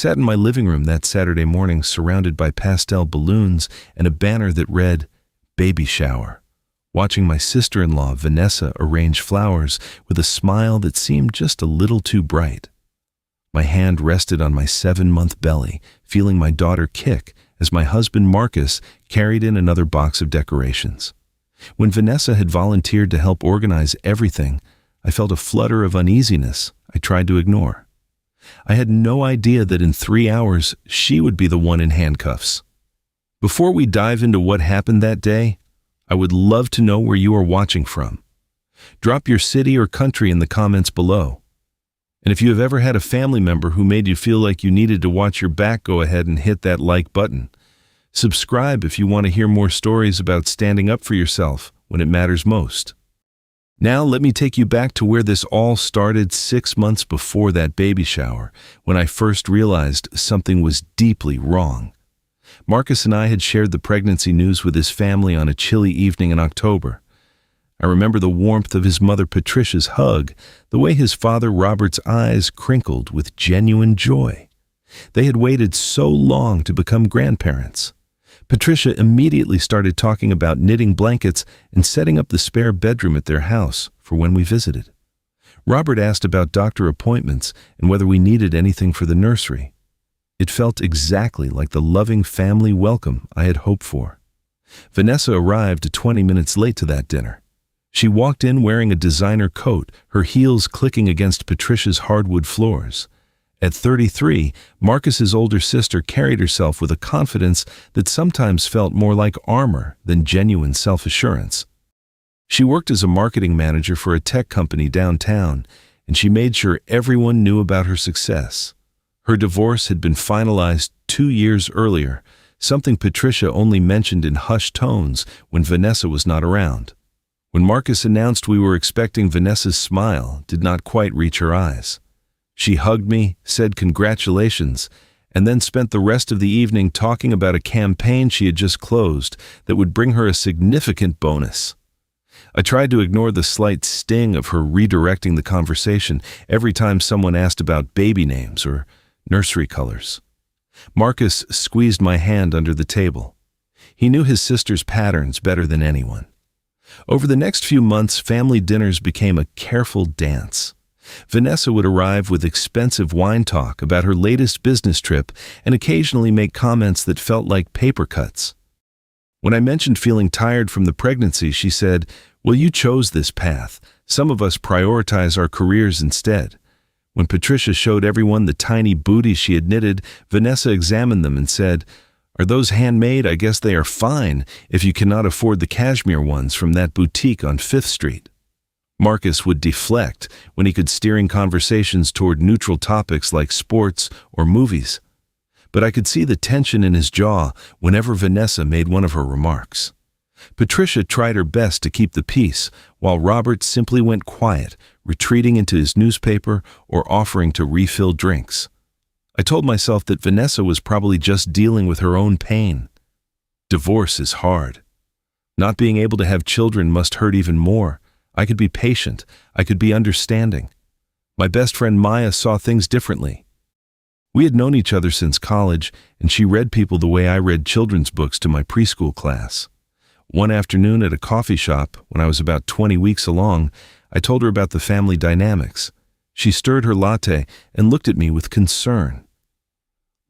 sat in my living room that Saturday morning surrounded by pastel balloons and a banner that read, "Baby Shower," watching my sister-in-law, Vanessa, arrange flowers with a smile that seemed just a little too bright. My hand rested on my 7-month belly, feeling my daughter kick as my husband, Marcus, carried in another box of decorations. When Vanessa had volunteered to help organize everything, I felt a flutter of uneasiness I tried to ignore. I had no idea that in 3 hours, she would be the one in handcuffs. Before we dive into what happened that day, I would love to know where you are watching from. Drop your city or country in the comments below. And if you have ever had a family member who made you feel like you needed to watch your back, go ahead and hit that like button. Subscribe if you want to hear more stories about standing up for yourself when it matters most. Now let me take you back to where this all started 6 months before that baby shower, when I first realized something was deeply wrong. Marcus and I had shared the pregnancy news with his family on a chilly evening in October. I remember the warmth of his mother Patricia's hug, the way his father Robert's eyes crinkled with genuine joy. They had waited so long to become grandparents. Patricia immediately started talking about knitting blankets and setting up the spare bedroom at their house for when we visited. Robert asked about doctor appointments and whether we needed anything for the nursery. It felt exactly like the loving family welcome I had hoped for. Vanessa arrived 20 minutes late to that dinner. She walked in wearing a designer coat, her heels clicking against Patricia's hardwood floors. At 33, Marcus's older sister carried herself with a confidence that sometimes felt more like armor than genuine self-assurance. She worked as a marketing manager for a tech company downtown, and she made sure everyone knew about her success. Her divorce had been finalized 2 years earlier, something Patricia only mentioned in hushed tones when Vanessa was not around. When Marcus announced we were expecting, Vanessa's smile did not quite reach her eyes. She hugged me, said congratulations, and then spent the rest of the evening talking about a campaign she had just closed that would bring her a significant bonus. I tried to ignore the slight sting of her redirecting the conversation every time someone asked about baby names or nursery colors. Marcus squeezed my hand under the table. He knew his sister's patterns better than anyone. Over the next few months, family dinners became a careful dance. Vanessa would arrive with expensive wine talk about her latest business trip and occasionally make comments that felt like paper cuts. When I mentioned feeling tired from the pregnancy, she said, "Well, you chose this path. Some of us prioritize our careers instead." When Patricia showed everyone the tiny booties she had knitted, Vanessa examined them and said, "Are those handmade? I guess they are fine if you cannot afford the cashmere ones from that boutique on 5th Street. Marcus would deflect when he could, steering conversations toward neutral topics like sports or movies. But I could see the tension in his jaw whenever Vanessa made one of her remarks. Patricia tried her best to keep the peace, while Robert simply went quiet, retreating into his newspaper or offering to refill drinks. I told myself that Vanessa was probably just dealing with her own pain. Divorce is hard. Not being able to have children must hurt even more. I could be patient. I could be understanding. My best friend Maya saw things differently. We had known each other since college, and she read people the way I read children's books to my preschool class. One afternoon at a coffee shop, when I was about 20 weeks along, I told her about the family dynamics. She stirred her latte and looked at me with concern.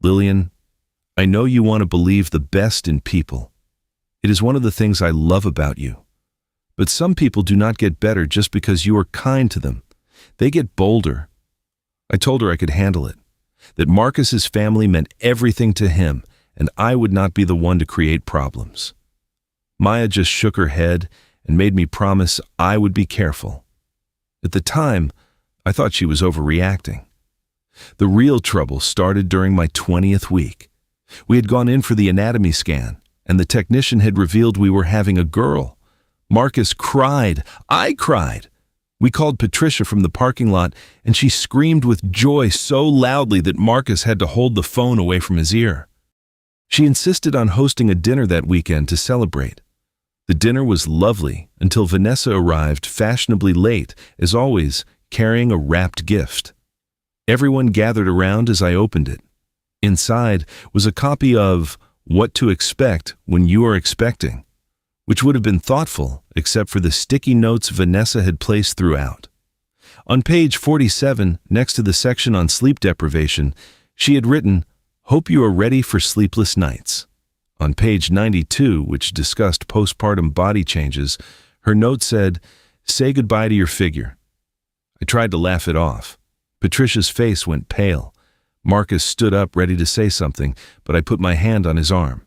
"Lillian, I know you want to believe the best in people. It is one of the things I love about you. But some people do not get better just because you are kind to them. They get bolder." I told her I could handle it, that Marcus's family meant everything to him, and I would not be the one to create problems. Maya just shook her head and made me promise I would be careful. At the time, I thought she was overreacting. The real trouble started during my 20th week. We had gone in for the anatomy scan, and the technician had revealed we were having a girl. Marcus cried. I cried. We called Patricia from the parking lot, and she screamed with joy so loudly that Marcus had to hold the phone away from his ear. She insisted on hosting a dinner that weekend to celebrate. The dinner was lovely until Vanessa arrived fashionably late, as always, carrying a wrapped gift. Everyone gathered around as I opened it. Inside was a copy of What to Expect When You Are Expecting, which would have been thoughtful except for the sticky notes Vanessa had placed throughout. On page 47, next to the section on sleep deprivation, she had written, "Hope you are ready for sleepless nights." On page 92, which discussed postpartum body changes, her note said, "Say goodbye to your figure." I tried to laugh it off. Patricia's face went pale. Marcus stood up ready to say something, but I put my hand on his arm.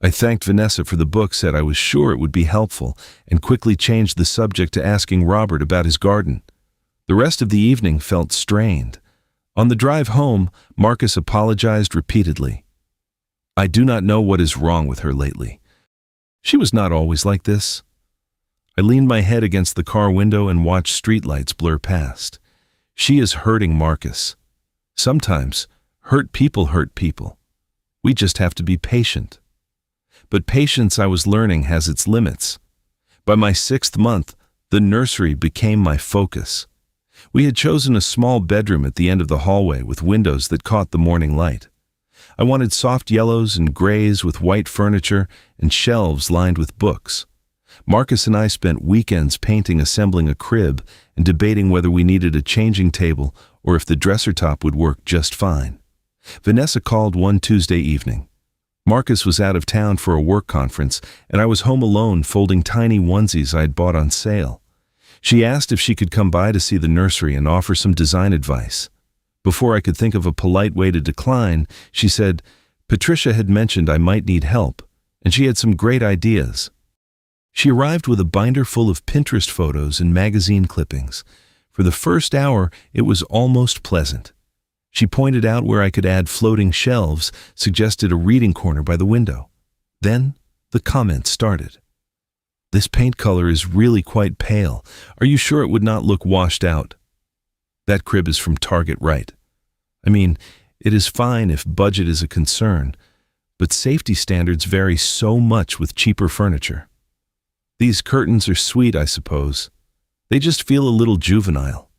I thanked Vanessa for the book, said I was sure it would be helpful, and quickly changed the subject to asking Robert about his garden. The rest of the evening felt strained. On the drive home, Marcus apologized repeatedly. I do not know what is wrong with her lately. She was not always like this. I leaned my head against the car window and watched streetlights blur past. She is hurting Marcus. Sometimes, hurt people hurt people. We just have to be patient. But patience, I was learning, has its limits. By my 6th month, the nursery became my focus. We had chosen a small bedroom at the end of the hallway with windows that caught the morning light. I wanted soft yellows and grays with white furniture and shelves lined with books. Marcus and I spent weekends painting, assembling a crib, and debating whether we needed a changing table or if the dresser top would work just fine. Vanessa called one Tuesday evening. Marcus was out of town for a work conference, and I was home alone folding tiny onesies I had bought on sale. She asked if she could come by to see the nursery and offer some design advice. Before I could think of a polite way to decline, she said, Patricia had mentioned I might need help, and she had some great ideas. She arrived with a binder full of Pinterest photos and magazine clippings. For the first hour, it was almost pleasant. She pointed out where I could add floating shelves, suggested a reading corner by the window. Then, the comments started. This paint color is really quite pale. Are you sure it would not look washed out? That crib is from Target, right? I mean, it is fine if budget is a concern, but safety standards vary so much with cheaper furniture. These curtains are sweet, I suppose. They just feel a little juvenile.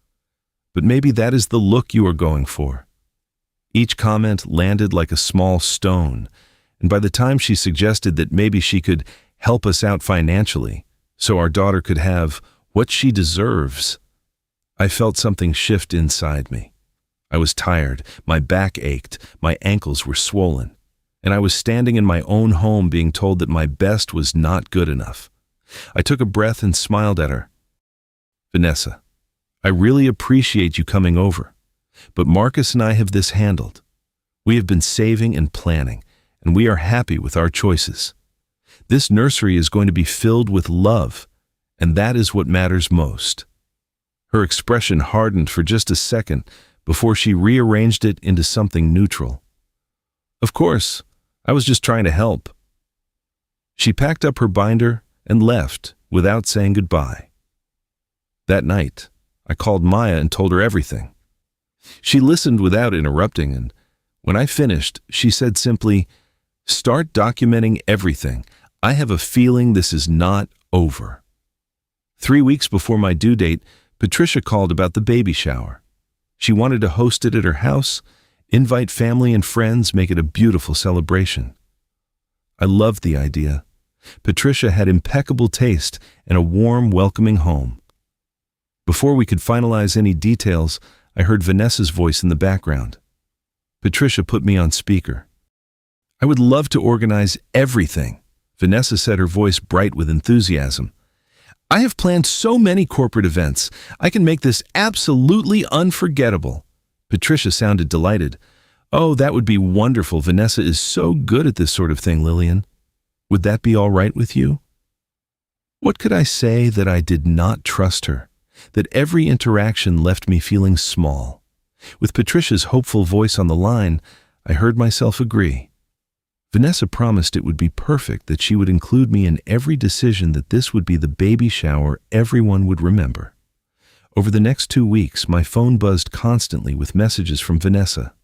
But maybe that is the look you are going for. Each comment landed like a small stone, and by the time she suggested that maybe she could help us out financially, so our daughter could have what she deserves, I felt something shift inside me. I was tired, my back ached, my ankles were swollen, and I was standing in my own home being told that my best was not good enough. I took a breath and smiled at her. Vanessa, I really appreciate you coming over, but Marcus and I have this handled. We have been saving and planning, and we are happy with our choices. This nursery is going to be filled with love, and that is what matters most. Her expression hardened for just a second before she rearranged it into something neutral. Of course, I was just trying to help. She packed up her binder and left without saying goodbye. That night, I called Maya and told her everything. She listened without interrupting, and when I finished, she said simply, "Start documenting everything. I have a feeling this is not over." 3 weeks before my due date, Patricia called about the baby shower. She wanted to host it at her house, invite family and friends, make it a beautiful celebration. I loved the idea. Patricia had impeccable taste and a warm, welcoming home. Before we could finalize any details, I heard Vanessa's voice in the background. Patricia put me on speaker. "I would love to organize everything," Vanessa said, her voice bright with enthusiasm. "I have planned so many corporate events. I can make this absolutely unforgettable." Patricia sounded delighted. "Oh, that would be wonderful. Vanessa is so good at this sort of thing, Lillian. Would that be all right with you?" What could I say that I did not trust her, that every interaction left me feeling small? With Patricia's hopeful voice on the line, I heard myself agree. Vanessa promised it would be perfect, that she would include me in every decision, that this would be the baby shower everyone would remember. Over the next 2 weeks, my phone buzzed constantly with messages from Vanessa.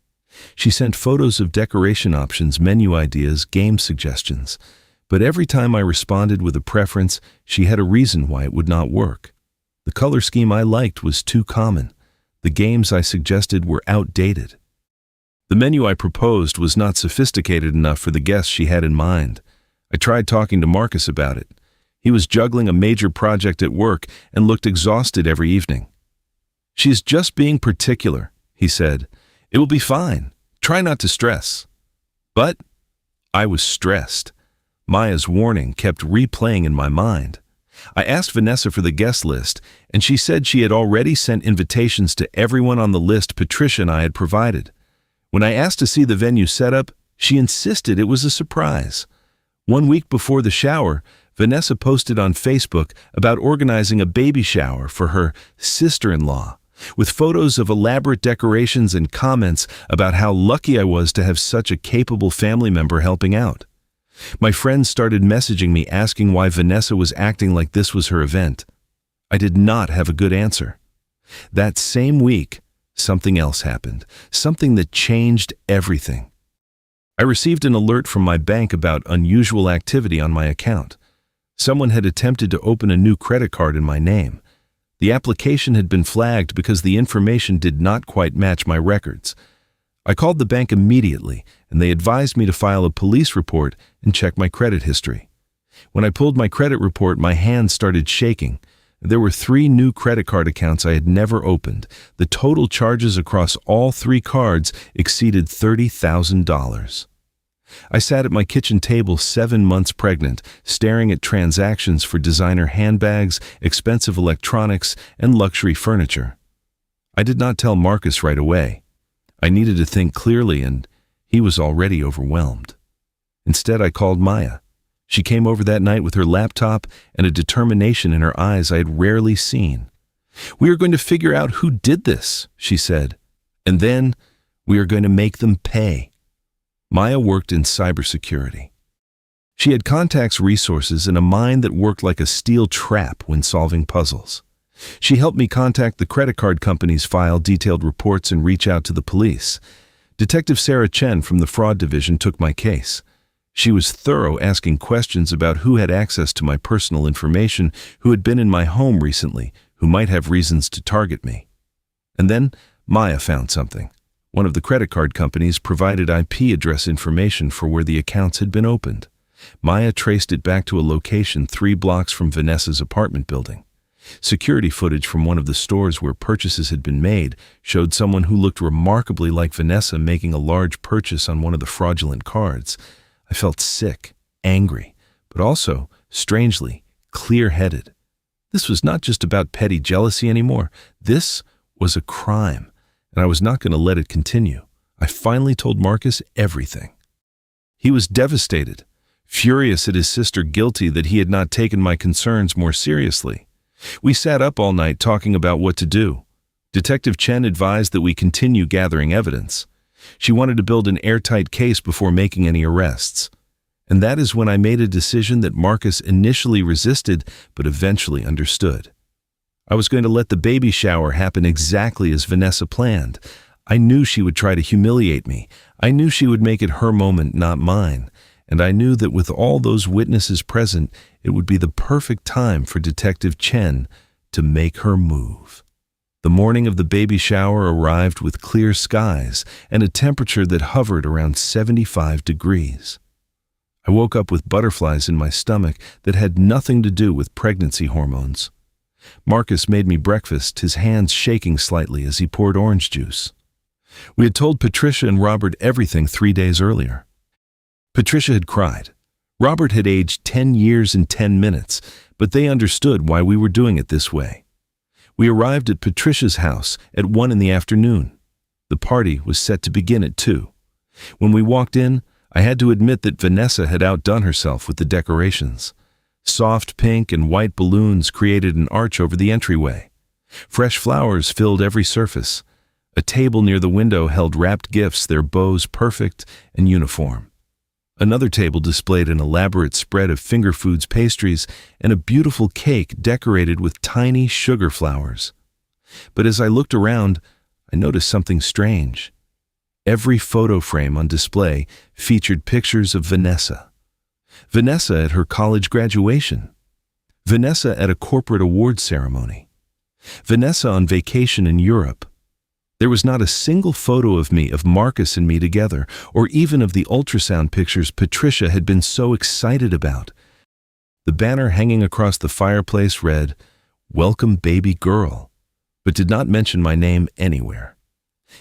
She sent photos of decoration options, menu ideas, game suggestions. But every time I responded with a preference, she had a reason why it would not work. The color scheme I liked was too common. The games I suggested were outdated. The menu I proposed was not sophisticated enough for the guests she had in mind. I tried talking to Marcus about it. He was juggling a major project at work and looked exhausted every evening. "She's just being particular," he said. "It will be fine. Try not to stress." But I was stressed. Maya's warning kept replaying in my mind. I asked Vanessa for the guest list, and she said she had already sent invitations to everyone on the list Patricia and I had provided. When I asked to see the venue setup, she insisted it was a surprise. 1 week before the shower, Vanessa posted on Facebook about organizing a baby shower for her sister-in-law, with photos of elaborate decorations and comments about how lucky I was to have such a capable family member helping out. My friends started messaging me asking why Vanessa was acting like this was her event. I did not have a good answer. That same week, something else happened, something that changed everything. I received an alert from my bank about unusual activity on my account. Someone had attempted to open a new credit card in my name. The application had been flagged because the information did not quite match my records. I called the bank immediately, and they advised me to file a police report and check my credit history. When I pulled my credit report, my hands started shaking. There were 3 new credit card accounts I had never opened. The total charges across all 3 cards exceeded $30,000. I sat at my kitchen table 7 months pregnant, staring at transactions for designer handbags, expensive electronics, and luxury furniture. I did not tell Marcus right away. I needed to think clearly, and he was already overwhelmed. Instead, I called Maya. She came over that night with her laptop and a determination in her eyes I had rarely seen. "We are going to figure out who did this," she said, "and then we are going to make them pay." Maya worked in cybersecurity. She had contacts, resources, and a mind that worked like a steel trap when solving puzzles. She helped me contact the credit card companies, file detailed reports, and reach out to the police. Detective Sarah Chen from the fraud division took my case. She was thorough, asking questions about who had access to my personal information, who had been in my home recently, who might have reasons to target me. And then Maya found something. One of the credit card companies provided IP address information for where the accounts had been opened. Maya traced it back to a location 3 blocks from Vanessa's apartment building. Security footage from one of the stores where purchases had been made showed someone who looked remarkably like Vanessa making a large purchase on one of the fraudulent cards. I felt sick, angry, but also, strangely, clear-headed. This was not just about petty jealousy anymore. This was a crime, and I was not going to let it continue. I finally told Marcus everything. He was devastated, furious at his sister, guilty that he had not taken my concerns more seriously. We sat up all night talking about what to do. Detective Chen advised that we continue gathering evidence. She wanted to build an airtight case before making any arrests. And that is when I made a decision that Marcus initially resisted but eventually understood. I was going to let the baby shower happen exactly as Vanessa planned. I knew she would try to humiliate me. I knew she would make it her moment, not mine. And I knew that with all those witnesses present, it would be the perfect time for Detective Chen to make her move. The morning of the baby shower arrived with clear skies and a temperature that hovered around 75 degrees. I woke up with butterflies in my stomach that had nothing to do with pregnancy hormones. Marcus made me breakfast, his hands shaking slightly as he poured orange juice. We had told Patricia and Robert everything 3 days earlier. Patricia had cried. Robert had aged 10 years and 10 minutes, but they understood why we were doing it this way. We arrived at Patricia's house at 1 in the afternoon. The party was set to begin at 2. When we walked in, I had to admit that Vanessa had outdone herself with the decorations. Soft pink and white balloons created an arch over the entryway. Fresh flowers filled every surface. A table near the window held wrapped gifts, their bows perfect and uniform. Another table displayed an elaborate spread of finger foods, pastries, and a beautiful cake decorated with tiny sugar flowers. But as I looked around, I noticed something strange. Every photo frame on display featured pictures of Vanessa. Vanessa at her college graduation. Vanessa at a corporate awards ceremony. Vanessa on vacation in Europe. There was not a single photo of me, of Marcus and me together, or even of the ultrasound pictures Patricia had been so excited about. The banner hanging across the fireplace read, "Welcome baby girl," but did not mention my name anywhere.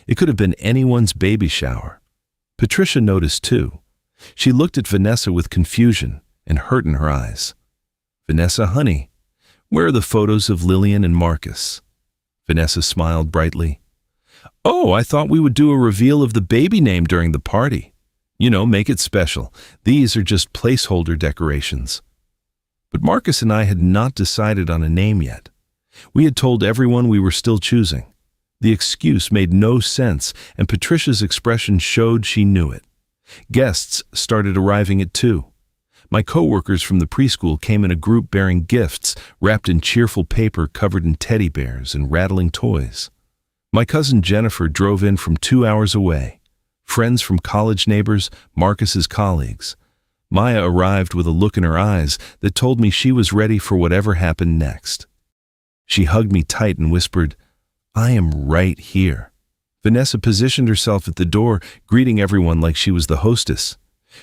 It could have been anyone's baby shower. Patricia noticed too. She looked at Vanessa with confusion and hurt in her eyes. "Vanessa, honey, where are the photos of Lillian and Marcus?" Vanessa smiled brightly. "Oh, I thought we would do a reveal of the baby name during the party. You know, make it special. These are just placeholder decorations." But Marcus and I had not decided on a name yet. We had told everyone we were still choosing. The excuse made no sense, and Patricia's expression showed she knew it. Guests started arriving at 2. My co-workers from the preschool came in a group bearing gifts wrapped in cheerful paper covered in teddy bears and rattling toys. My cousin Jennifer drove in from 2 hours away. Friends from college neighbors, Marcus's colleagues. Maya arrived with a look in her eyes that told me she was ready for whatever happened next. She hugged me tight and whispered, "I am right here." Vanessa positioned herself at the door, greeting everyone like she was the hostess.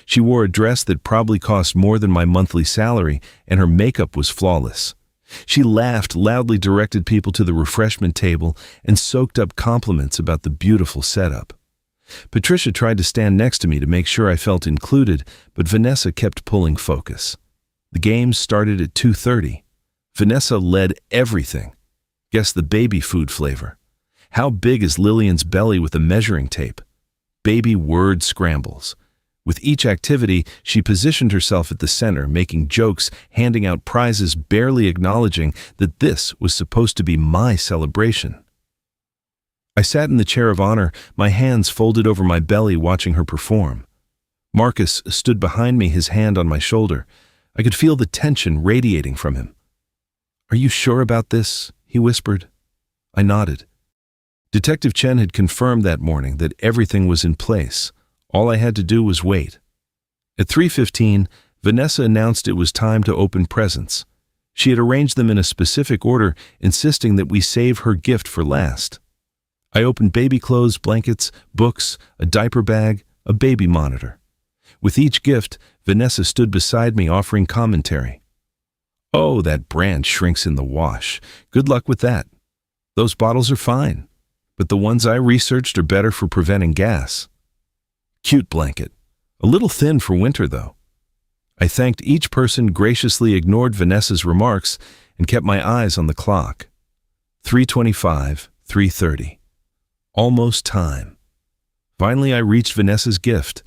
She wore a dress that probably cost more than my monthly salary, and her makeup was flawless. She laughed, loudly directed people to the refreshment table, and soaked up compliments about the beautiful setup. Patricia tried to stand next to me to make sure I felt included, but Vanessa kept pulling focus. The games started at 2:30. Vanessa led everything. Guess the baby food flavor. How big is Lillian's belly with a measuring tape? Baby word scrambles. With each activity, she positioned herself at the center, making jokes, handing out prizes, barely acknowledging that this was supposed to be my celebration. I sat in the chair of honor, my hands folded over my belly, watching her perform. Marcus stood behind me, his hand on my shoulder. I could feel the tension radiating from him. "Are you sure about this?" he whispered. I nodded. Detective Chen had confirmed that morning that everything was in place. All I had to do was wait. At 3:15, Vanessa announced it was time to open presents. She had arranged them in a specific order, insisting that we save her gift for last. I opened baby clothes, blankets, books, a diaper bag, a baby monitor. With each gift, Vanessa stood beside me, offering commentary. "Oh, that brand shrinks in the wash. Good luck with that. Those bottles are fine, but the ones I researched are better for preventing gas. Cute blanket. A little thin for winter, though." I thanked each person, graciously ignored Vanessa's remarks, and kept my eyes on the clock. 3:25, 3:30. Almost time. Finally, I reached Vanessa's gift.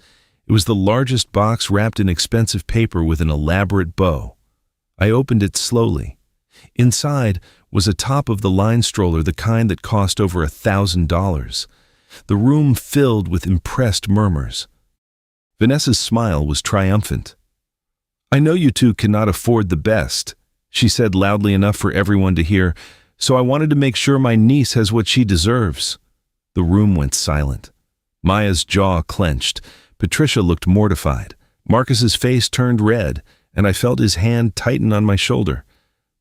It was the largest box wrapped in expensive paper with an elaborate bow. I opened it slowly. Inside was a top-of-the-line stroller, the kind that cost over $1,000. The room filled with impressed murmurs. Vanessa's smile was triumphant. "I know you two cannot afford the best," she said loudly enough for everyone to hear, "so I wanted to make sure my niece has what she deserves." The room went silent. Maya's jaw clenched. Patricia looked mortified. Marcus's face turned red, and I felt his hand tighten on my shoulder.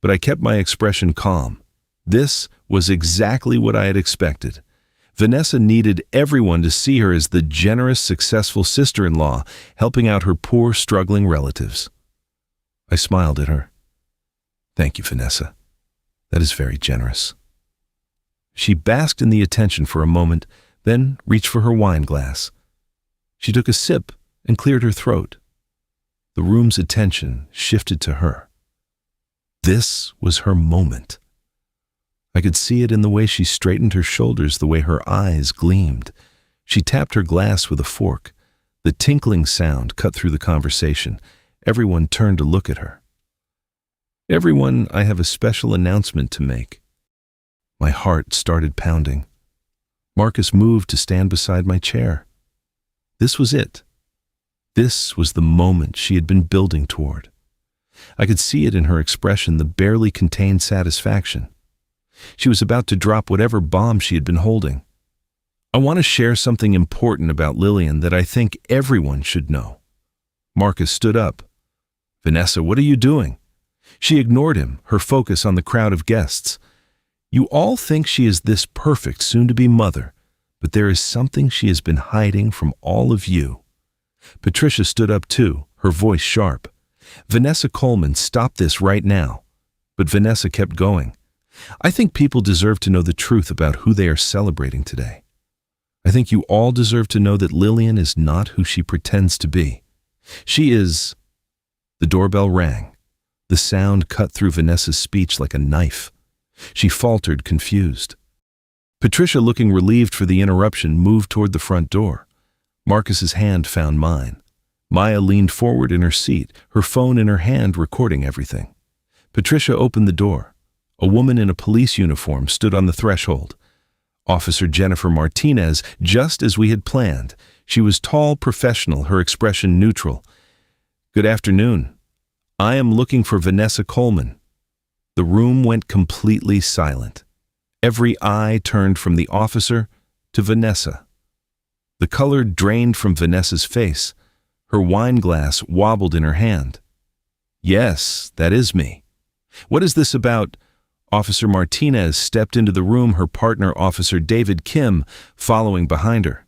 But I kept my expression calm. This was exactly what I had expected. Vanessa needed everyone to see her as the generous, successful sister-in-law, helping out her poor, struggling relatives. I smiled at her. "Thank you, Vanessa. That is very generous." She basked in the attention for a moment, then reached for her wine glass. She took a sip and cleared her throat. The room's attention shifted to her. This was her moment. I could see it in the way she straightened her shoulders, the way her eyes gleamed. She tapped her glass with a fork. The tinkling sound cut through the conversation. Everyone turned to look at her. "Everyone, I have a special announcement to make." My heart started pounding. Marcus moved to stand beside my chair. This was it. This was the moment she had been building toward. I could see it in her expression, the barely contained satisfaction. She was about to drop whatever bomb she had been holding. "I want to share something important about Lillian that I think everyone should know." Marcus stood up. "Vanessa, what are you doing?" She ignored him, her focus on the crowd of guests. "You all think she is this perfect soon-to-be mother, but there is something she has been hiding from all of you." Patricia stood up too, her voice sharp. "Vanessa Coleman, stop this right now." But Vanessa kept going. "I think people deserve to know the truth about who they are celebrating today. I think you all deserve to know that Lillian is not who she pretends to be. She is—" The doorbell rang. The sound cut through Vanessa's speech like a knife. She faltered, confused. Patricia, looking relieved for the interruption, moved toward the front door. Marcus's hand found mine. Maya leaned forward in her seat, her phone in her hand, recording everything. Patricia opened the door. A woman in a police uniform stood on the threshold. Officer Jennifer Martinez, just as we had planned. She was tall, professional, her expression neutral. "Good afternoon. I am looking for Vanessa Coleman." The room went completely silent. Every eye turned from the officer to Vanessa. The color drained from Vanessa's face. Her wine glass wobbled in her hand. "Yes, that is me. What is this about?" Officer Martinez stepped into the room, her partner, Officer David Kim, following behind her.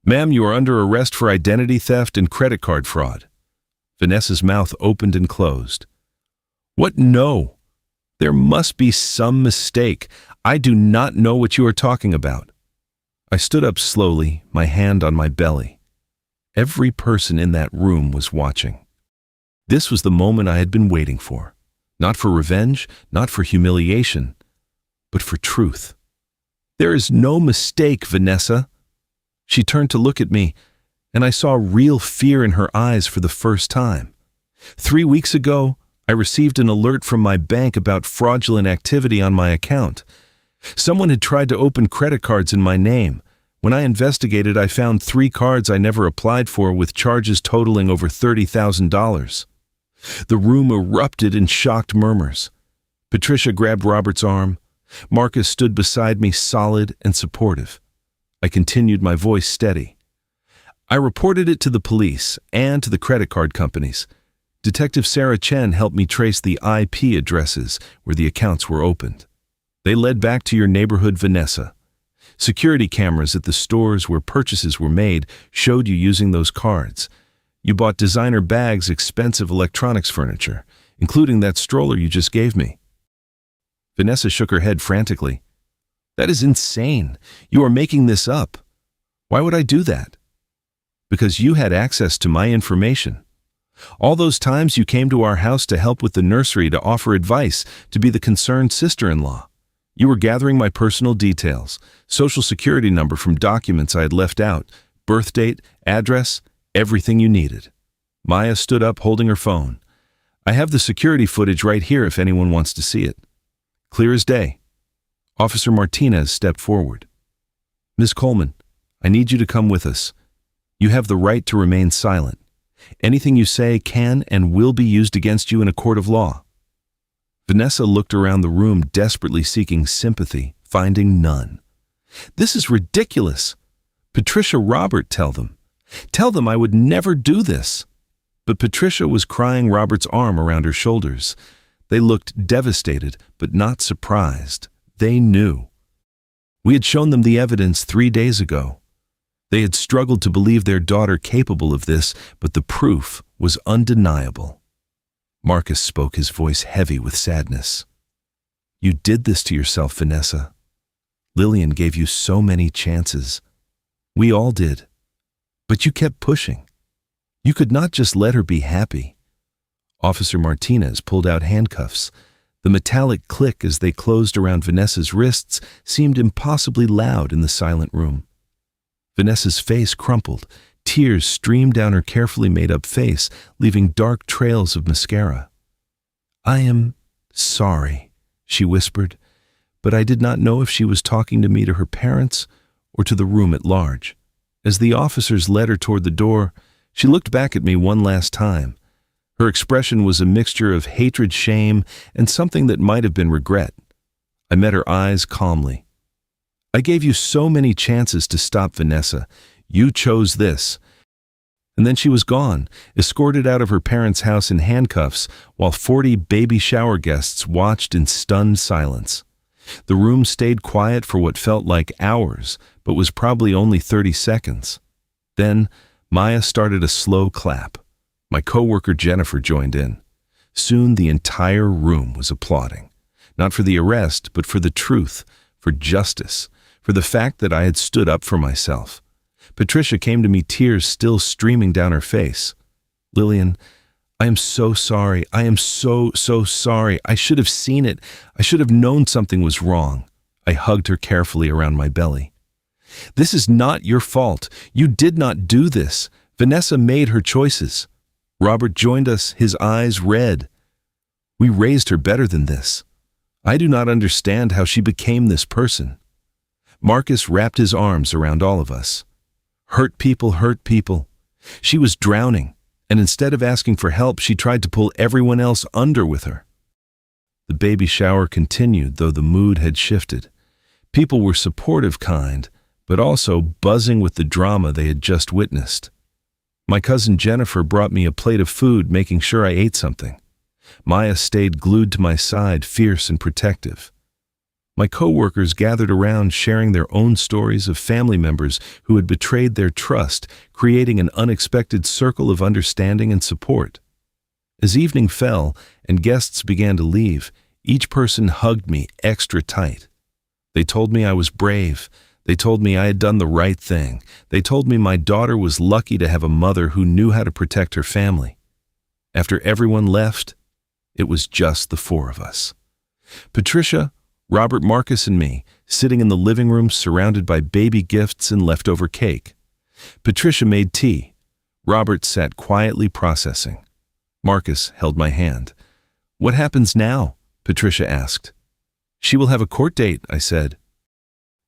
"Ma'am, you are under arrest for identity theft and credit card fraud." Vanessa's mouth opened and closed. "What? No. There must be some mistake. I do not know what you are talking about." I stood up slowly, my hand on my belly. Every person in that room was watching. This was the moment I had been waiting for. Not for revenge, not for humiliation, but for truth. "There is no mistake, Vanessa." She turned to look at me, and I saw real fear in her eyes for the first time. 3 weeks ago, I received an alert from my bank about fraudulent activity on my account. Someone had tried to open credit cards in my name. When I investigated, I found 3 cards I never applied for with charges totaling over $30,000. The room erupted in shocked murmurs. Patricia grabbed Robert's arm. Marcus stood beside me, solid and supportive. I continued, my voice steady. "I reported it to the police and to the credit card companies. Detective Sarah Chen helped me trace the IP addresses where the accounts were opened. They led back to your neighborhood, Vanessa. Security cameras at the stores where purchases were made showed you using those cards. You bought designer bags, expensive electronics furniture, including that stroller you just gave me." Vanessa shook her head frantically. "That is insane. You are making this up. Why would I do that?" "Because you had access to my information. All those times you came to our house to help with the nursery, to offer advice, to be the concerned sister-in-law. You were gathering my personal details, social security number from documents I had left out, birth date, address, everything you needed." Maya stood up, holding her phone. "I have the security footage right here if anyone wants to see it." Clear as day. Officer Martinez stepped forward. "Ms. Coleman, I need you to come with us. You have the right to remain silent. Anything you say can and will be used against you in a court of law." Vanessa looked around the room, desperately seeking sympathy, finding none. "This is ridiculous. Patricia, Robert, tell them. Tell them I would never do this." But Patricia was crying, Robert's arm around her shoulders. They looked devastated, but not surprised. They knew. We had shown them the evidence 3 days ago. They had struggled to believe their daughter capable of this, but the proof was undeniable. Marcus spoke, his voice heavy with sadness. "You did this to yourself, Vanessa. Lillian gave you so many chances. We all did. But you kept pushing. You could not just let her be happy." Officer Martinez pulled out handcuffs. The metallic click as they closed around Vanessa's wrists seemed impossibly loud in the silent room. Vanessa's face crumpled. Tears streamed down her carefully made-up face, leaving dark trails of mascara. "I am sorry," she whispered, but I did not know if she was talking to me, to her parents, or to the room at large. As the officers led her toward the door, she looked back at me one last time. Her expression was a mixture of hatred, shame, and something that might have been regret. I met her eyes calmly. "I gave you so many chances to stop Vanessa. You chose this." And then she was gone, escorted out of her parents' house in handcuffs, while 40 baby shower guests watched in stunned silence. The room stayed quiet for what felt like hours, but was probably only 30 seconds. Then, Maya started a slow clap. My coworker Jennifer joined in. Soon the entire room was applauding. Not for the arrest, but for the truth, for justice, for the fact that I had stood up for myself. Patricia came to me, tears still streaming down her face. "Lillian, I am so sorry. I am so sorry. I should have seen it. I should have known something was wrong." I hugged her carefully around my belly. "This is not your fault. You did not do this. Vanessa made her choices." Robert joined us, his eyes red. "We raised her better than this. I do not understand how she became this person." Marcus wrapped his arms around all of us. Hurt people hurt people. She was drowning, and instead of asking for help, she tried to pull everyone else under with her. The baby shower continued, though the mood had shifted. People were supportive, kind, but also buzzing with the drama they had just witnessed. My cousin Jennifer brought me a plate of food, making sure I ate something. Maya stayed glued to my side, fierce and protective. My coworkers gathered around, sharing their own stories of family members who had betrayed their trust, creating an unexpected circle of understanding and support. As evening fell and guests began to leave, each person hugged me extra tight. They told me I was brave. They told me I had done the right thing. They told me my daughter was lucky to have a mother who knew how to protect her family. After everyone left, it was just the four of us. Patricia, Robert, Marcus, and me, sitting in the living room surrounded by baby gifts and leftover cake. Patricia made tea. Robert sat quietly processing. Marcus held my hand. "What happens now?" Patricia asked. "She will have a court date," I said.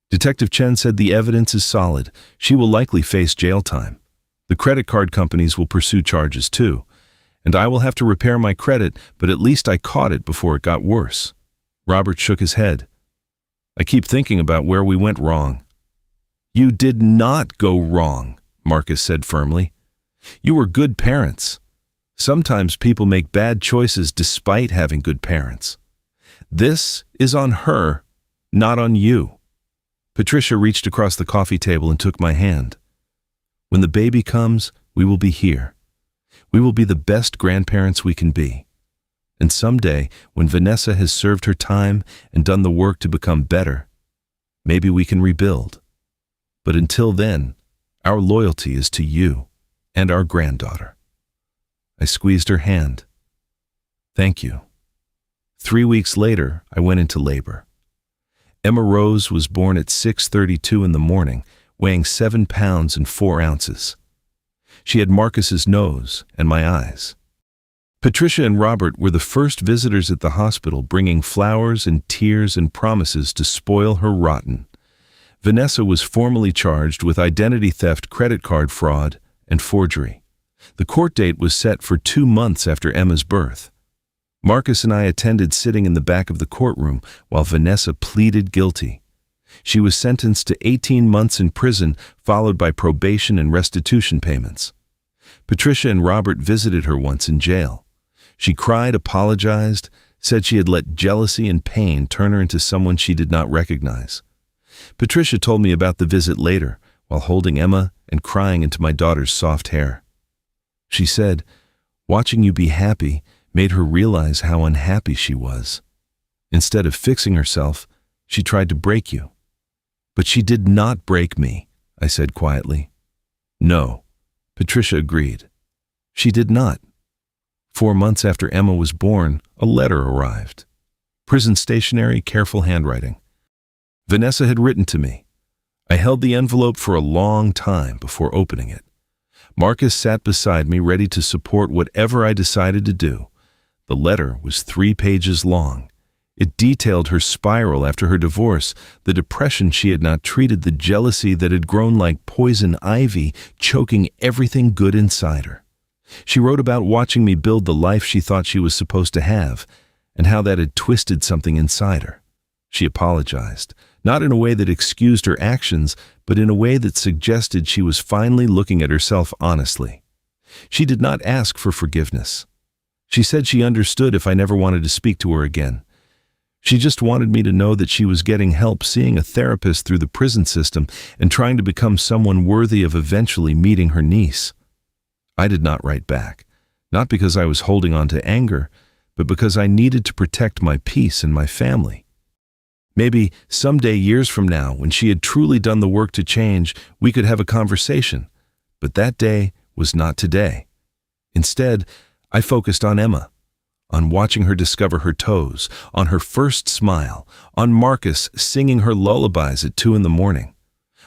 Detective Chen said the evidence is solid. She will likely face jail time. The credit card companies will pursue charges too. And I will have to repair my credit, but at least I caught it before it got worse. Robert shook his head. "I keep thinking about where we went wrong." "You did not go wrong," Marcus said firmly. "You were good parents. Sometimes people make bad choices despite having good parents. This is on her, not on you." Patricia reached across the coffee table and took my hand. "When the baby comes, we will be here. We will be the best grandparents we can be. And someday, when Vanessa has served her time and done the work to become better, maybe we can rebuild. But until then, our loyalty is to you and our granddaughter." I squeezed her hand. "Thank you." 3 weeks later, I went into labor. Emma Rose was born at 6:32 in the morning, weighing 7 pounds and 4 ounces. She had Marcus's nose and my eyes. Patricia and Robert were the first visitors at the hospital, bringing flowers and tears and promises to spoil her rotten. Vanessa was formally charged with identity theft, credit card fraud, and forgery. The court date was set for 2 months after Emma's birth. Marcus and I attended, sitting in the back of the courtroom while Vanessa pleaded guilty. She was sentenced to 18 months in prison, followed by probation and restitution payments. Patricia and Robert visited her once in jail. She cried, apologized, said she had let jealousy and pain turn her into someone she did not recognize. Patricia told me about the visit later, while holding Emma and crying into my daughter's soft hair. She said, "Watching you be happy made her realize how unhappy she was. Instead of fixing herself, she tried to break you." "But she did not break me," I said quietly. "No," Patricia agreed. "She did not." 4 months after Emma was born, a letter arrived. Prison stationery, careful handwriting. Vanessa had written to me. I held the envelope for a long time before opening it. Marcus sat beside me, ready to support whatever I decided to do. The letter was 3 pages long. It detailed her spiral after her divorce, the depression she had not treated, the jealousy that had grown like poison ivy, choking everything good inside her. She wrote about watching me build the life she thought she was supposed to have, and how that had twisted something inside her. She apologized, not in a way that excused her actions, but in a way that suggested she was finally looking at herself honestly. She did not ask for forgiveness. She said she understood if I never wanted to speak to her again. She just wanted me to know that she was getting help seeing a therapist through the prison system and trying to become someone worthy of eventually meeting her niece. I did not write back, not because I was holding on to anger, but because I needed to protect my peace and my family. Maybe someday, years from now, when she had truly done the work to change, we could have a conversation. But that day was not today. Instead, I focused on Emma, on watching her discover her toes, on her first smile, on Marcus singing her lullabies at 2 a.m,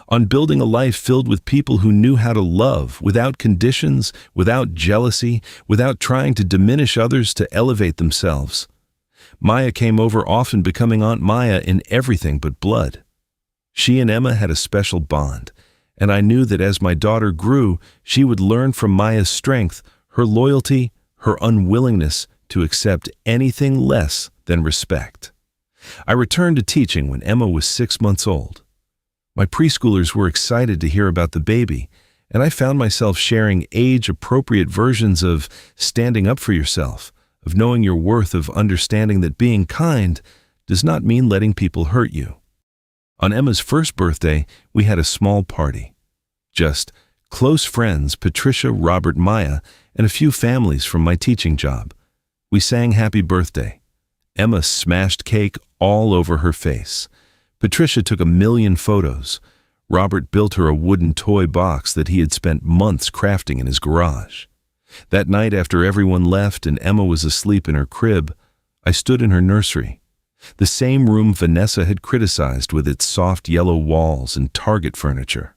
on building a life filled with people who knew how to love without conditions, without jealousy, without trying to diminish others to elevate themselves. Maya came over often, becoming Aunt Maya in everything but blood. She and Emma had a special bond, and I knew that as my daughter grew, she would learn from Maya's strength, her loyalty, her unwillingness to accept anything less than respect. I returned to teaching when Emma was 6 months old. My preschoolers were excited to hear about the baby, and I found myself sharing age-appropriate versions of standing up for yourself, of knowing your worth, of understanding that being kind does not mean letting people hurt you. On Emma's first birthday, we had a small party. Just close friends, Patricia, Robert, Maya, and a few families from my teaching job. We sang happy birthday. Emma smashed cake all over her face. Patricia took 1,000,000 photos. Robert built her a wooden toy box that he had spent months crafting in his garage. That night, after everyone left and Emma was asleep in her crib, I stood in her nursery, the same room Vanessa had criticized with its soft yellow walls and Target furniture.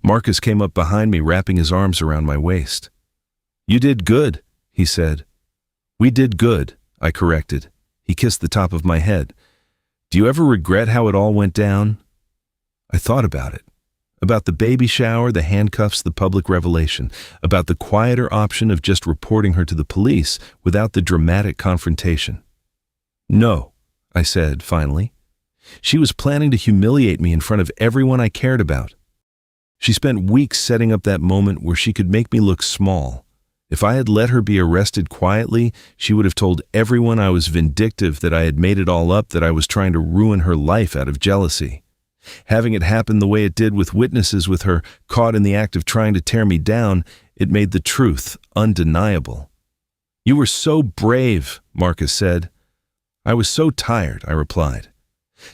Marcus came up behind me, wrapping his arms around my waist. "You did good," he said. "We did good," I corrected. He kissed the top of my head. "Do you ever regret how it all went down?" I thought about it. About the baby shower, the handcuffs, the public revelation. About the quieter option of just reporting her to the police without the dramatic confrontation. "No," I said, finally. She was planning to humiliate me in front of everyone I cared about. She spent weeks setting up that moment where she could make me look small. If I had let her be arrested quietly, she would have told everyone I was vindictive, that I had made it all up, that I was trying to ruin her life out of jealousy. Having it happen the way it did, with witnesses, with her caught in the act of trying to tear me down, it made the truth undeniable. "You were so brave," Marcus said. "I was so tired," I replied.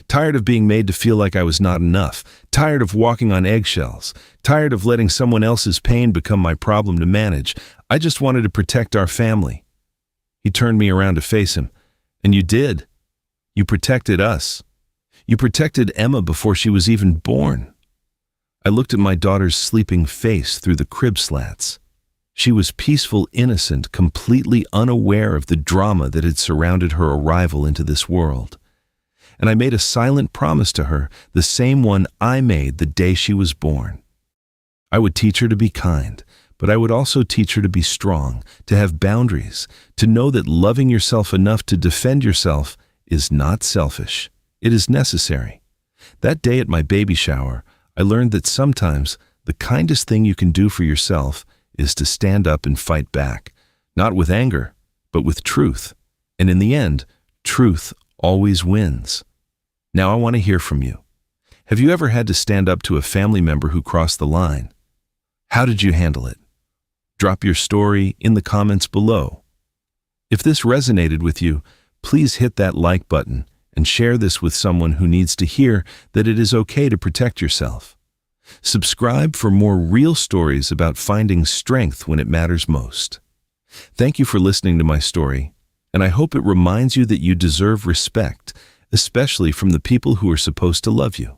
Tired of being made to feel like I was not enough, tired of walking on eggshells, tired of letting someone else's pain become my problem to manage. I just wanted to protect our family. He turned me around to face him. "And you did. You protected us. You protected Emma before she was even born." I looked at my daughter's sleeping face through the crib slats. She was peaceful, innocent, completely unaware of the drama that had surrounded her arrival into this world. And I made a silent promise to her, the same one I made the day she was born. I would teach her to be kind, but I would also teach her to be strong, to have boundaries, to know that loving yourself enough to defend yourself is not selfish. It is necessary. That day at my baby shower, I learned that sometimes the kindest thing you can do for yourself is to stand up and fight back, not with anger, but with truth. And in the end, truth always wins. Now I want to hear from you. Have you ever had to stand up to a family member who crossed the line? How did you handle it? Drop your story in the comments below. If this resonated with you, please hit that like button and share this with someone who needs to hear that it is okay to protect yourself. Subscribe for more real stories about finding strength when it matters most. Thank you for listening to my story, and I hope it reminds you that you deserve respect, especially from the people who are supposed to love you.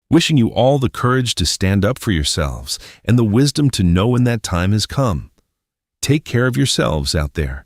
Wishing you all the courage to stand up for yourselves and the wisdom to know when that time has come. Take care of yourselves out there.